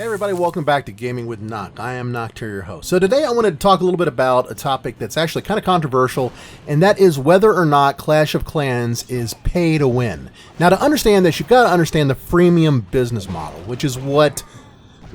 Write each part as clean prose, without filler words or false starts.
Hey everybody, welcome back to Gaming with Nock. I am Nock, your host. So today I wanted to talk a little bit about a topic that's actually kind of controversial, and that is whether or not Clash of Clans is pay to win. Now, to understand this, you've got to understand the freemium business model, which is what,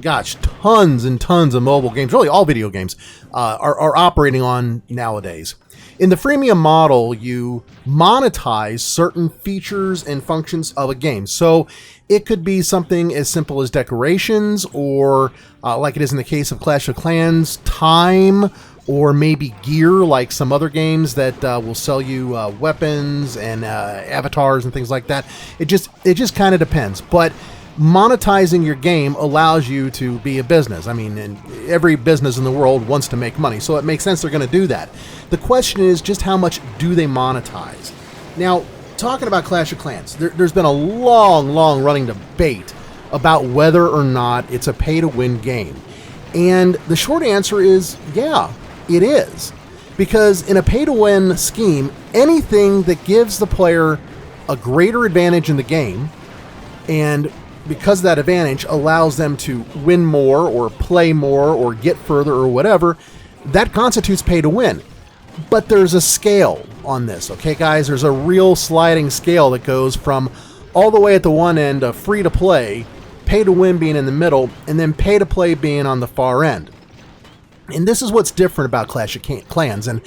gosh, tons and tons of mobile games, really all video games, are operating on nowadays. In the freemium model, you monetize certain features and functions of a game. So it could be something as simple as decorations, or like it is in the case of Clash of Clans, time, or maybe gear, like some other games that will sell you weapons and avatars and things like that. It just kind of depends. But monetizing your game allows you to be a business. I mean, and every business in the world wants to make money, so it makes sense they're going to do that. The question is just how much do they monetize? Now, talking about Clash of Clans, there's been a long running debate about whether or not it's a pay-to-win game. And the short answer is, yeah, it is. Because in a pay-to-win scheme, anything that gives the player a greater advantage in the game, and because that advantage allows them to win more or play more or get further or whatever, that constitutes pay to win. But there's a scale on this, okay, guys? There's a real sliding scale that goes from all the way at the one end of free to play, pay to win being in the middle, and then pay to play being on the far end. And this is what's different about Clash of Clans, and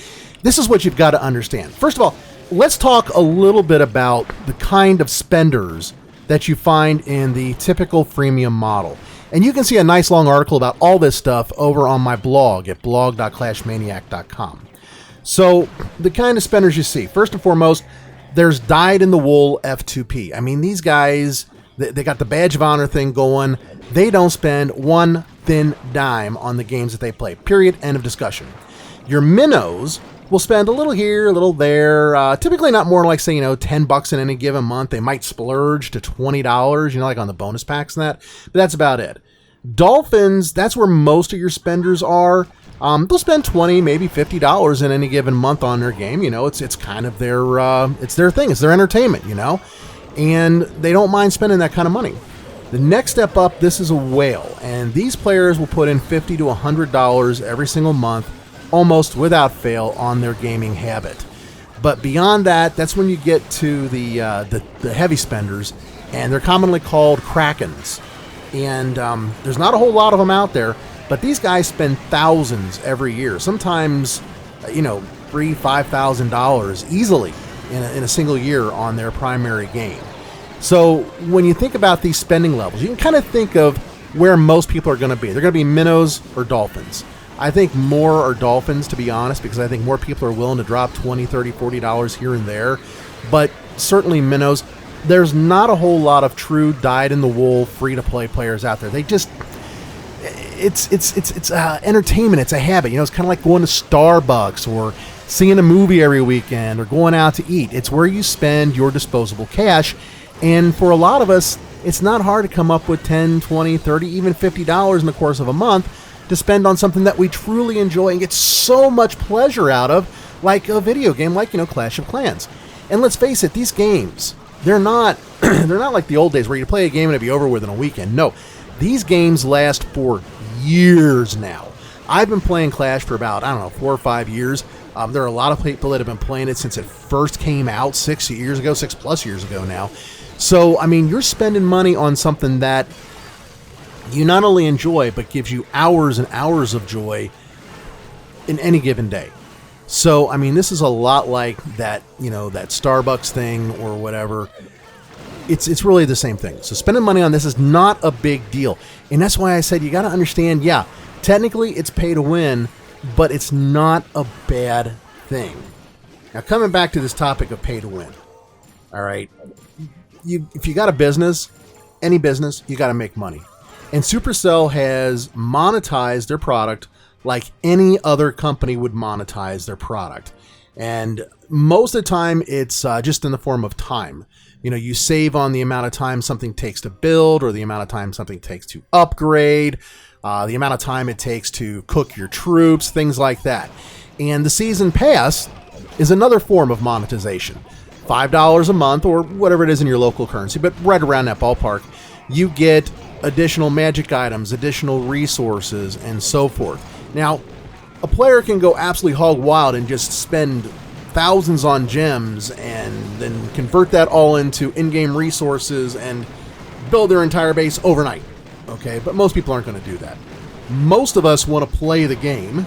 this is what you've got to understand. First of all, let's talk a little bit about the kind of spenders that you find in the typical freemium model. And you can see a nice long article about all this stuff over on my blog at blog.clashmaniac.com. So the kind of spenders you see, first and foremost, there's dyed-in-the-wool F2P. I mean, these guys, they got the badge of honor thing going. They don't spend one thin dime on the games that they play. Period. End of discussion. Your minnows will spend a little here, a little there, typically not more like, say, $10 in any given month. They might splurge to $20, like on the bonus packs and that, but that's about it. Dolphins, that's where most of your spenders are. They'll spend $20, maybe $50 in any given month on their game. It's kind of their thing. It's their entertainment, and they don't mind spending that kind of money. The next step up, this is a whale, and these players will put in $50 to $100 every single month, almost without fail, on their gaming habit. But beyond that, that's when you get to the heavy spenders, and they're commonly called Krakens. And there's not a whole lot of them out there, but these guys spend thousands every year, sometimes $3,000, $5,000 easily in a single year on their primary game. So when you think about these spending levels, you can kind of think of where most people are going to be. They're going to be minnows or dolphins. I think more are dolphins, to be honest, because I think more people are willing to drop $20, $30, $40 here and there. But certainly minnows, there's not a whole lot of true dyed-in-the-wool free-to-play players out there. They just, it's entertainment. It's a habit. It's kind of like going to Starbucks or seeing a movie every weekend or going out to eat. It's where you spend your disposable cash. And for a lot of us, it's not hard to come up with $10, $20, $30, even $50 in the course of a month to spend on something that we truly enjoy and get so much pleasure out of, like a video game like, Clash of Clans. And let's face it, these games, they're not like the old days where you play a game and it'd be over with in a weekend. No, these games last for years now. I've been playing Clash for about, 4 or 5 years. There are a lot of people that have been playing it since it first came out 6 plus years ago now. So, you're spending money on something that you not only enjoy, but gives you hours and hours of joy in any given day. So, this is a lot like that, that Starbucks thing or whatever. It's really the same thing. So spending money on this is not a big deal. And that's why I said you got to understand, yeah, technically it's pay to win, but it's not a bad thing. Now, coming back to this topic of pay to win. All right. If you got a business, any business, you got to make money. And Supercell has monetized their product like any other company would monetize their product. And most of the time, it's just in the form of time. You save on the amount of time something takes to build, or the amount of time something takes to upgrade, the amount of time it takes to cook your troops, things like that. And the season pass is another form of monetization. $5 a month, or whatever it is in your local currency, but right around that ballpark, you get additional magic items, additional resources, and so forth. Now, a player can go absolutely hog wild and just spend thousands on gems and then convert that all into in-game resources and build their entire base overnight. Okay, but most people aren't going to do that. Most of us want to play the game,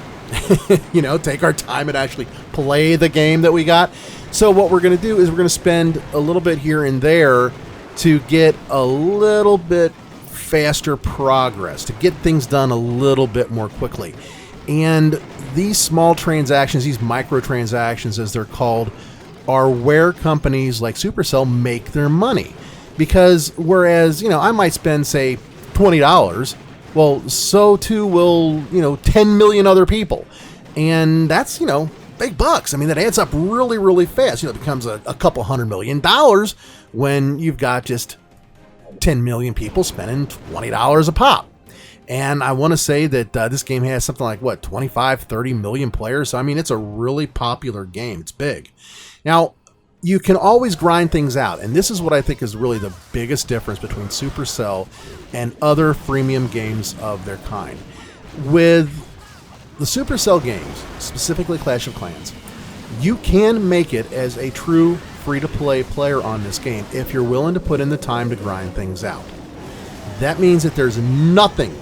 take our time and actually play the game that we got. So what we're going to do is we're going to spend a little bit here and there to get a little bit faster progress, to get things done a little bit more quickly. And these small transactions, these microtransactions as they're called, are where companies like Supercell make their money. Because whereas, I might spend, say, $20, well, so too will, 10 million other people. And that's, big bucks. I mean, that adds up really, really fast. It becomes a couple $100 million when you've got just 10 million people spending $20 a pop. And I want to say that this game has something like, 25, 30 million players. So, I mean, it's a really popular game. It's big. Now, you can always grind things out. And this is what I think is really the biggest difference between Supercell and other freemium games of their kind. With the Supercell games, specifically Clash of Clans, you can make it as a true free-to-play player on this game if you're willing to put in the time to grind things out. That means that there's nothing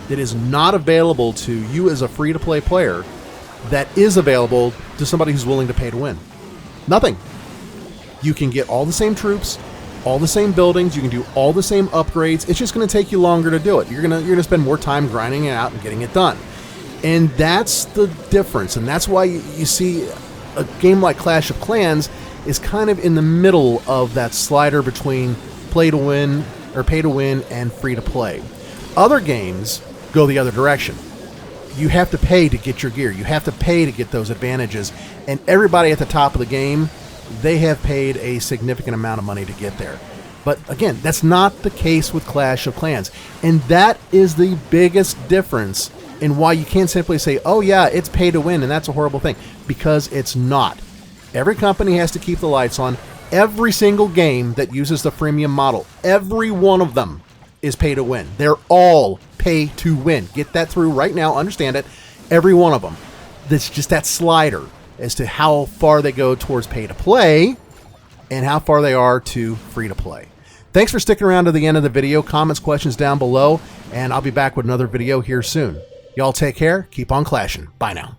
that is not available to you as a free-to-play player that is available to somebody who's willing to pay to win. Nothing. You can get all the same troops, all the same buildings, you can do all the same upgrades. It's just going to take you longer to do it. You're going to spend more time grinding it out and getting it done. And that's the difference. And that's why you see a game like Clash of Clans is kind of in the middle of that slider between play to win or pay to win and free to play. Other games go the other direction. You have to pay to get your gear. You have to pay to get those advantages. And everybody at the top of the game, they have paid a significant amount of money to get there. But again, that's not the case with Clash of Clans. And that is the biggest difference in why you can't simply say, oh yeah, it's pay to win and that's a horrible thing. Because it's not. Every company has to keep the lights on. Every single game that uses the freemium model, every one of them is pay to win. They're all pay to win. Get that through right now. Understand it. Every one of them. That's just that slider as to how far they go towards pay to play and how far they are to free to play. Thanks for sticking around to the end of the video. Comments, questions down below, and I'll be back with another video here soon. Y'all take care. Keep on clashing. Bye now.